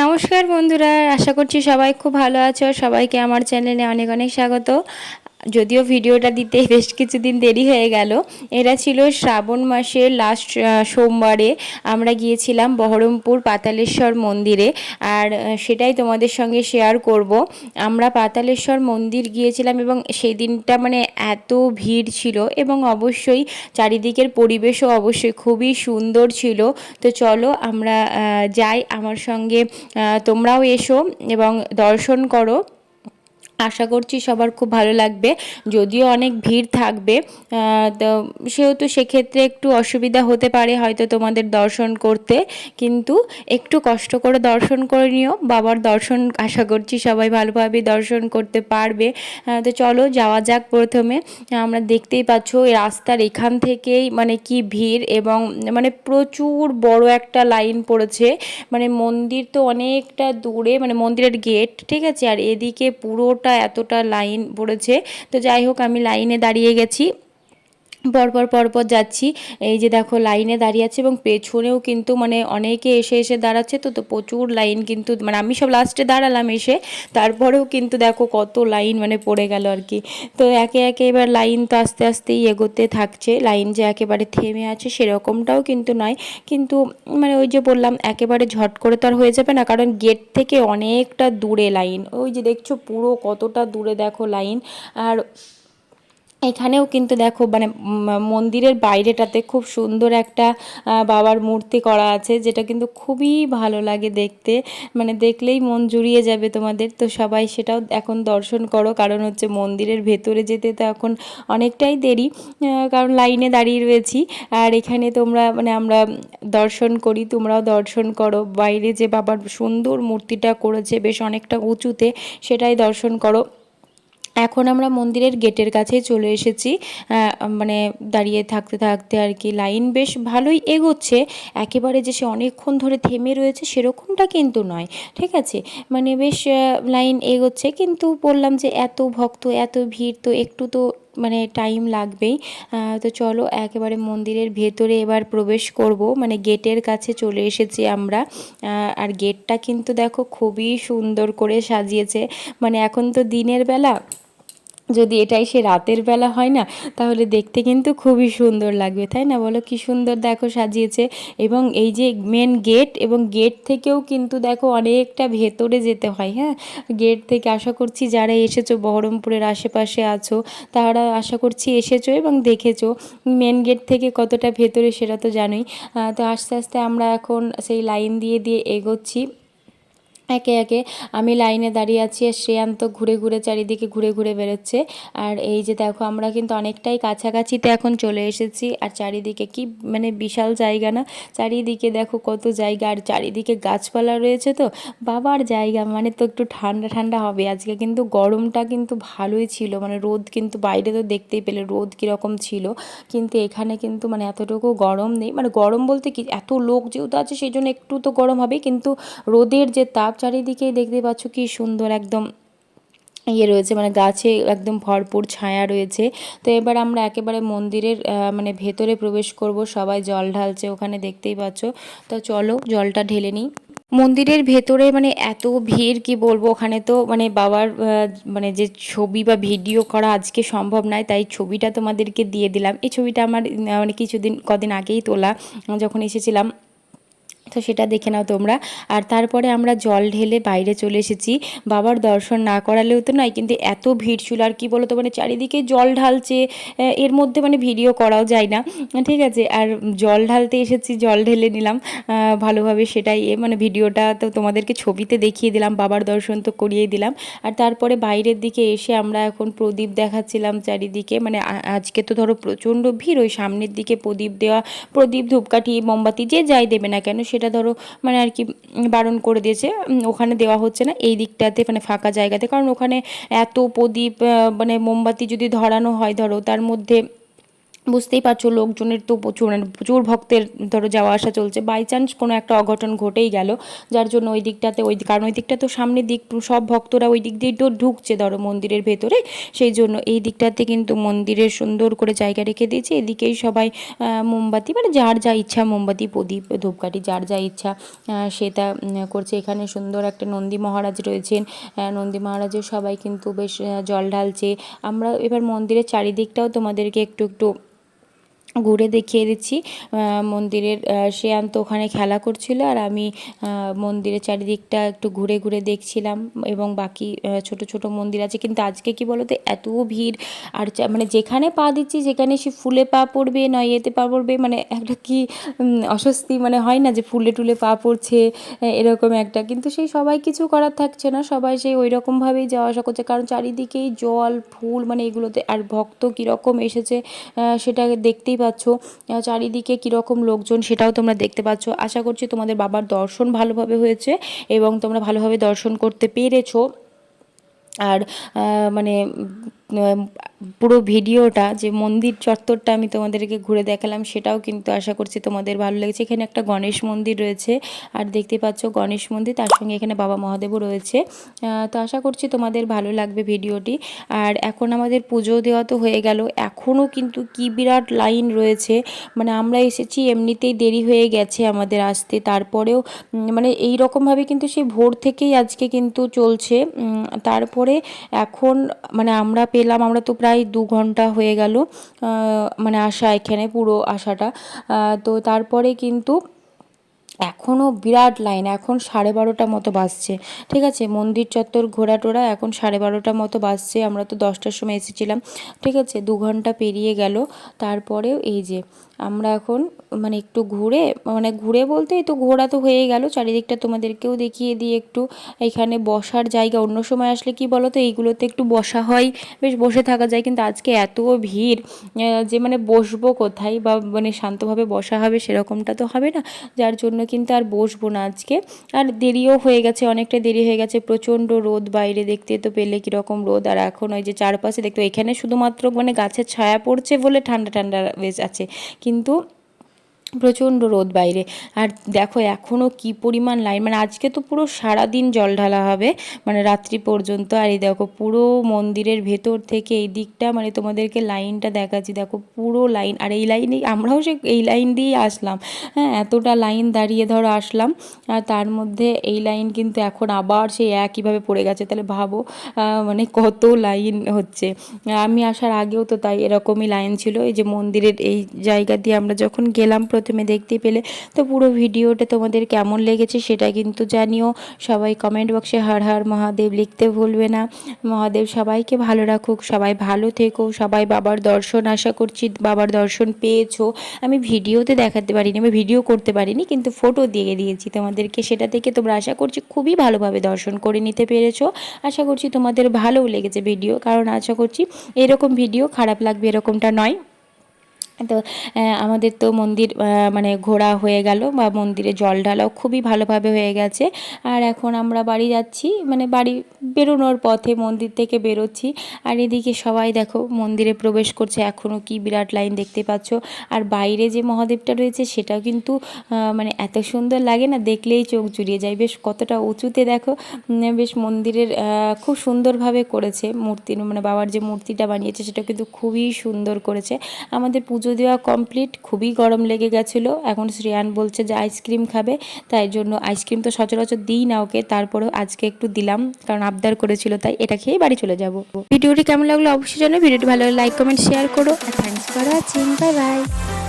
নমস্কার বন্ধুরা, আশা করছি সবাই খুব ভালো আছো। সবাইকে আমার চ্যানেলে অনেক অনেক স্বাগত। যদিও ভিডিওটা দিতে বেশ কিছুদিন দেরি হয়ে গেল। এরা ছিল শ্রাবণ মাসের লাস্ট সোমবারে আমরা গিয়েছিলাম বহরমপুর পাতালেশ্বর মন্দিরে। আর সেটাই তোমাদের সঙ্গে শেয়ার করব। আমরা পাতালেশ্বর মন্দির গিয়েছিলাম এবং সেই দিনটা মানে এত ভিড় ছিল এবং অবশ্যই চারিদিকের পরিবেশও অবশ্যই খুবই সুন্দর ছিল। তো চলো আমরা যাই, আমার সঙ্গে তোমরাও এসো এবং দর্শন করো। আশা করছি সবার খুব ভালো লাগবে। যদিও অনেক ভিড় থাকবে, তো সেহেতু সেক্ষেত্রে একটু অসুবিধা হতে পারে হয়তো তোমাদের দর্শন করতে, কিন্তু একটু কষ্ট করে দর্শন করে নিও। বাবার দর্শন আশা করছি সবাই ভালোভাবে দর্শন করতে পারবে। তো চলো যাওয়া যাক। প্রথমে আমরা দেখতেই পাচ্ছ রাস্তার এখান থেকেই মানে কি ভিড়, এবং মানে প্রচুর বড় একটা লাইন পড়েছে। মানে মন্দির তো অনেকটা দূরে, মানে মন্দিরের গেট, ঠিক আছে, আর এদিকে পুরোটা এতটা লাইন পড়েছে। তো যাই হোক, আমি লাইনে দাঁড়িয়ে গেছি, পরপর পরপর যাচ্ছি। এই যে দেখো লাইনে দাঁড়িয়ে আছে এবং পেছনেও কিন্তু মানে অনেকে এসে এসে দাঁড়াচ্ছে। তো প্রচুর লাইন, কিন্তু মানে আমি সব লাস্টে দাঁড়ালাম এসে, তারপরেও কিন্তু দেখো কত লাইন মানে পড়ে গেল আর কি। তো একে একে এবার লাইন তো আস্তে আস্তেই এগোতে থাকছে। লাইন যে একেবারে থেমে আছে সেরকমটাও কিন্তু নয়, কিন্তু মানে ওই যে বললাম একেবারে ঝট করে তো আর হয়ে যাবে না, কারণ গেট থেকে অনেকটা দূরে লাইন। ওই যে দেখছো পুরো কতটা দূরে দেখো লাইন। আর এখানেও কিন্তু দেখো মানে মন্দিরের বাইরেটাতে খুব সুন্দর একটা বাবার মূর্তি করা আছে, যেটা কিন্তু খুবই ভালো লাগে দেখতে, মানে দেখলেই মন জুড়িয়ে যাবে তোমাদের। তো সবাই সেটাও এখন দর্শন করো, কারণ হচ্ছে মন্দিরের ভেতরে যেতে তো এখন অনেকটাই দেরি, কারণ লাইনে দাঁড়িয়ে রয়েছি। আর এখানে তোমরা মানে আমরা দর্শন করি, তোমরাও দর্শন করো। বাইরে যে বাবার সুন্দর মূর্তিটা করেছে বেশ অনেকটা উঁচুতে, সেটাই দর্শন করো। এখন আমরা মন্দিরের গেটের কাছে চলে এসেছি। মানে দাঁড়িয়ে থাকতে থাকতে আর কি লাইন বেশ ভালোই এগোচ্ছে। একেবারে যে সে অনেকক্ষণ ধরে থেমে রয়েছে সেরকমটা কিন্তু নয়, ঠিক আছে, মানে বেশ লাইন এগোচ্ছে। কিন্তু বললাম যে এত ভক্ত এত ভিড়, তো একটু তো মানে টাইম লাগবেই। তো চলো একেবারে মন্দিরের ভেতরে এবার প্রবেশ করব, মানে গেটের কাছে চলে এসেছি আমরা। আর গেটটা কিন্তু দেখো খুবই সুন্দর করে সাজিয়েছে। মানে এখন তো দিনের বেলা, যদি এটাই সে রাতের বেলা হয় না, তাহলে দেখতে কিন্তু খুবই সুন্দর লাগবে, তাই না বলো? কি সুন্দর দেখো সাজিয়েছে। এবং এই যে মেন গেট, এবং গেট থেকেও কিন্তু দেখো অনেকটা ভেতরে যেতে হয়। হ্যাঁ, গেট থেকে আশা করছি যারা এসেছো বহরমপুরের আশেপাশে আছো তারা আশা করছি এসেছো এবং দেখেছো মেন গেট থেকে কতটা ভেতরে, সেটা তো জানোই। তো আস্তে আস্তে আমরা এখন সেই লাইন দিয়ে দিয়ে এগোচ্ছি একে একে। আমি লাইনে দাঁড়িয়ে আছি আর শ্রেয়ান্ত ঘুরে ঘুরে চারিদিকে ঘুরে ঘুরে বেরোচ্ছে। আর এই যে দেখো আমরা কিন্তু অনেকটাই কাছাকাছিতে এখন চলে এসেছি। আর চারিদিকে কি মানে বিশাল জায়গা না, চারিদিকে দেখো কত জায়গা, আর চারিদিকে গাছপালা রয়েছে। তো বাবার জায়গা মানে তো একটু ঠান্ডা ঠান্ডা হবে। আজকে কিন্তু গরমটা কিন্তু ভালোই ছিল, মানে রোদ কিন্তু বাইরে তো দেখতেই পেলে রোদ কীরকম ছিল, কিন্তু এখানে কিন্তু মানে এতটুকু গরম নেই। মানে গরম বলতে কি, এত লোক যেহেতু আছে সেই জন্য একটু তো গরম হবে, কিন্তু রোদের যে তাপ চারিদিকেই দেখতে পাচ্ছ কি সুন্দর একদম ইয়ে রয়েছে, মানে গাছে একদম ভরপুর ছায়া রয়েছে। তো এবার আমরা একেবারে মন্দিরের মানে ভেতরে প্রবেশ করব। সবাই জল ঢালছে ওখানে, দেখতেই পাচ্ছ। তো চলো জলটা ঢেলে নিই। মন্দিরের ভেতরে মানে এত ভিড় কি বলবো, ওখানে তো মানে বাবার মানে যে ছবি বা ভিডিও করা আজকে সম্ভব নয়, তাই ছবিটা তোমাদেরকে দিয়ে দিলাম। এই ছবিটা আমার মানে কদিন আগেই তোলা, যখন এসেছিলাম। তো সেটা দেখে নাও তোমরা। আর তারপরে আমরা জল ঢেলে বাইরে চলে এসেছি। বাবার দর্শন না করালেও তো নয়, কিন্তু এত ভিড় ছিল। আর কি বলো তো, মানে চারিদিকে জল ঢালছে, এর মধ্যে মানে ভিডিও করাও যায় না, ঠিক আছে। আর জল ঢালতে এসেছি, জল ঢেলে নিলাম ভালোভাবে, সেটাই মানে ভিডিওটা তো তোমাদেরকে ছবিতে দেখিয়ে দিলাম, বাবার দর্শন তো করিয়েই দিলাম। আর তারপরে বাইরের দিকে এসে আমরা এখন প্রদীপ দেখাচ্ছিলাম চারিদিকে। মানে আজকে তো ধরো প্রচণ্ড ভিড়, ওই সামনের দিকে প্রদীপ দেওয়া, প্রদীপ ধূপকাঠি মোমবাতি যে যাই দেবে না কেন সেটা ধরো মানে আর কি বারণ করে দিয়েছে, ওখানে দেওয়া হচ্ছে না এই দিকটাতে, মানে ফাঁকা জায়গাতে। কারণ ওখানে এত প্রদীপ মানে মোমবাতি যদি ধরানো হয় ধরো, তার মধ্যে বুঝতেই পারছো লোকজনের তো প্রচুর মানে প্রচুর ভক্তের ধরো যাওয়া আসা চলছে, বাই চান্স কোনো একটা অঘটন ঘটেই গেল, যার জন্য ওই দিকটাতে কারণ ওই দিকটা তো সামনের দিক, সব ভক্তরা ওই দিক দিয়েই তো ঢুকছে ধরো মন্দিরের ভেতরে, সেই জন্য এই দিকটাতে কিন্তু মন্দিরের সুন্দর করে জায়গা রেখে দিয়েছে, এদিকেই সবাই মোমবাতি মানে যার যা ইচ্ছা মোমবাতি প্রদীপ ধূপকাঠি যার যা ইচ্ছা সেটা করছে। এখানে সুন্দর একটা নন্দী মহারাজ রয়েছেন, নন্দী মহারাজের সবাই কিন্তু বেশ জল ঢালছে। আমরা এবার মন্দিরের চারিদিকটাও তোমাদেরকে একটু একটু ঘুরে দেখিয়ে দিচ্ছি। মন্দিরের শ্রেয়ান তো ওখানে খেলা করছিল, আর আমি মন্দিরের চারিদিকটা একটু ঘুরে ঘুরে দেখছিলাম, এবং বাকি ছোট ছোট মন্দির আছে। কিন্তু আজকে কি বলো তো, এত ভিড়, আর মানে যেখানে পা দিচ্ছি সেখানে সে ফুলে পা পড়বে নয় এতে পা পড়বে, মানে একটা কি অস্বস্তি মানে হয় না যে ফুলে টুলে পা পড়ছে এরকম একটা, কিন্তু সেই সবাই কিছু করার থাকছে না, সবাই সেই ওই রকমভাবেই যাওয়া আসা করছে, কারণ চারিদিকেই জল ফুল মানে এগুলোতে, আর ভক্ত কীরকম এসেছে সেটা দেখতেই পাচ্ছ, চারিদিকে কীরকম লোকজন সেটাও তোমরা দেখতে পাচ্ছ। আশা করছি তোমাদের বাবার দর্শন ভালোভাবে হয়েছে এবং তোমরা ভালোভাবে দর্শন করতে পেরেছো। আর মানে পুরো ভিডিওটা যে মন্দির চত্বরটা আমি তোমাদেরকে ঘুরে দেখালাম সেটাও কিন্তু আশা করছি তোমাদের ভালো লেগেছে। এখানে একটা গণেশ মন্দির রয়েছে, আর দেখতে পাচ্ছ গণেশ মন্দির, তার সঙ্গে এখানে বাবা মহাদেবও রয়েছে। তো আশা করছি তোমাদের ভালো লাগবে ভিডিওটি। আর এখন আমাদের পুজো দেওয়া তো হয়ে গেল, এখনও কিন্তু কি বিরাট লাইন রয়েছে, মানে আমরা এসেছি এমনিতেই দেরি হয়ে গেছে আমাদের আসতে, তারপরেও মানে এই রকমভাবে কিন্তু সেই ভোর থেকেই আজকে কিন্তু চলছে। তারপরে এখন মানে আমরা পেলাম, আমরা তো প্রায় 2 ঘন্টা হয়ে গেল মানে আসা, এখানে পুরো আসাটা। তো তারপরে কিন্তু এখনও বিরাট লাইন, এখন 12:30 মতো বাজছে, ঠিক আছে, মন্দির চত্বর ঘোরা টোরা এখন 12:30 মতো বাজছে, আমরা তো 10টার সময় এসেছিলাম, ঠিক আছে, 2 ঘন্টা পেরিয়ে গেল। তারপরেও এই যে আমরা এখন মানে একটু ঘুরে, মানে ঘুরে বলতে এই তো ঘোরা তো হয়ে গেল, চারিদিকটা তোমাদেরকেও দেখিয়ে দিই একটু। এখানে বসার জায়গা, অন্য সময় আসলে কি বলো তো এইগুলোতে একটু বসা হয়, বেশ বসে থাকা যায়, কিন্তু আজকে এত ভিড় যে মানে বসবো কোথায় বা মানে শান্তভাবে বসা হবে সেরকমটা তো হবে না, যার জন্য কিন্তু আর বসবো না আজকে। আর দেরিও হয়ে গেছে, অনেকটা দেরি হয়ে গেছে, প্রচণ্ড রোদ বাইরে, দেখতে তো পেলে কীরকম রোদ, আর এখন ওই যে চারপাশে দেখতে এখানে শুধুমাত্র মানে গাছের ছায়া পড়ছে বলে ঠান্ডা ঠান্ডা বেশ আছে, কিন্তু প্রচণ্ড রোদ বাইরে। আর দেখো এখনও কি পরিমাণ লাইন, মানে আজকে তো পুরো সারাদিন জল ঢালা হবে মানে রাত্রি পর্যন্ত। আর এই দেখো পুরো মন্দিরের ভেতর থেকে এই দিকটা মানে তোমাদেরকে লাইনটা দেখাচ্ছি, দেখো পুরো লাইন, আর এই লাইনেই আমরাও সে এই লাইন দিয়েই আসলাম, হ্যাঁ এতটা লাইন দাঁড়িয়ে ধরো আসলাম, আর তার মধ্যে এই লাইন কিন্তু এখন আবার সেই একইভাবে পড়ে গেছে, তাহলে ভাবো মানে কত লাইন হচ্ছে। আমি আসার আগেও তো তাই এরকমই লাইন ছিল, এই যে মন্দিরের এই জায়গা দিয়ে আমরা যখন গেলাম প্রথমে দেখতে পেলে। তো পুরো ভিডিওটা তোমাদের কেমন লেগেছে সেটা কিন্তু জানিও, সবাই কমেন্ট বক্সে হর হর মহাদেব লিখতে ভুলবে না। মহাদেব সবাইকে ভালো রাখুক, সবাই ভালো থেকো, সবাই বাবার দর্শন আশা করছি বাবার দর্শন পেয়েছো। আমি ভিডিওতে দেখাতে পারিনি, আমি ভিডিও করতে পারিনি, কিন্তু ফটো দিয়ে দিয়েছি তোমাদেরকে, সেটা থেকে তোমরা আশা করছি খুবই ভালোভাবে দর্শন করে নিতে পেরেছো। আশা করছি তোমাদের ভালোও লেগেছে ভিডিও, কারণ আশা করছি এরকম ভিডিও খারাপ লাগবে এরকমটা নয়। তো আমাদের তো মন্দির মানে ঘোরা হয়ে গেল, বা মন্দিরে জল ঢালাও খুবই ভালোভাবে হয়ে গেছে। আর এখন আমরা বাড়ি যাচ্ছি, মানে বাড়ি বেরোনোর পথে মন্দির থেকে বেরোচ্ছি, আর এদিকে সবাই দেখো মন্দিরে প্রবেশ করছে, এখনও কি বিরাট লাইন দেখতে পাচ্ছ। আর বাইরে যে মহাদেবটা রয়েছে সেটাও কিন্তু মানে এত সুন্দর লাগে না, দেখলেই চোখ জুড়িয়ে যায়, বেশ কতটা উঁচুতে দেখো, বেশ মন্দিরের খুব সুন্দরভাবে করেছে মূর্তি, মানে বাবার যে মূর্তিটা বানিয়েছে সেটা কিন্তু খুবই সুন্দর করেছে। আমাদের পুজো দেওয়া কমপ্লিট, খুবই গরম লেগে গেছিলো, এখন শ্রেয়ান বলছে যে আইসক্রিম খাবে, তাই জন্য আইসক্রিম তো সচরাচর দিই না ওকে, তারপরেও আজকে একটু দিলাম কারণ আবদার করেছিল, তাই এটা খেয়েই বাড়ি চলে যাব। ভিডিওটি কেমন লাগলো অবশ্যই জানো, ভিডিওটি ভালো লাগলে লাইক কমেন্ট শেয়ার করো, আর thanks for watching, bye by.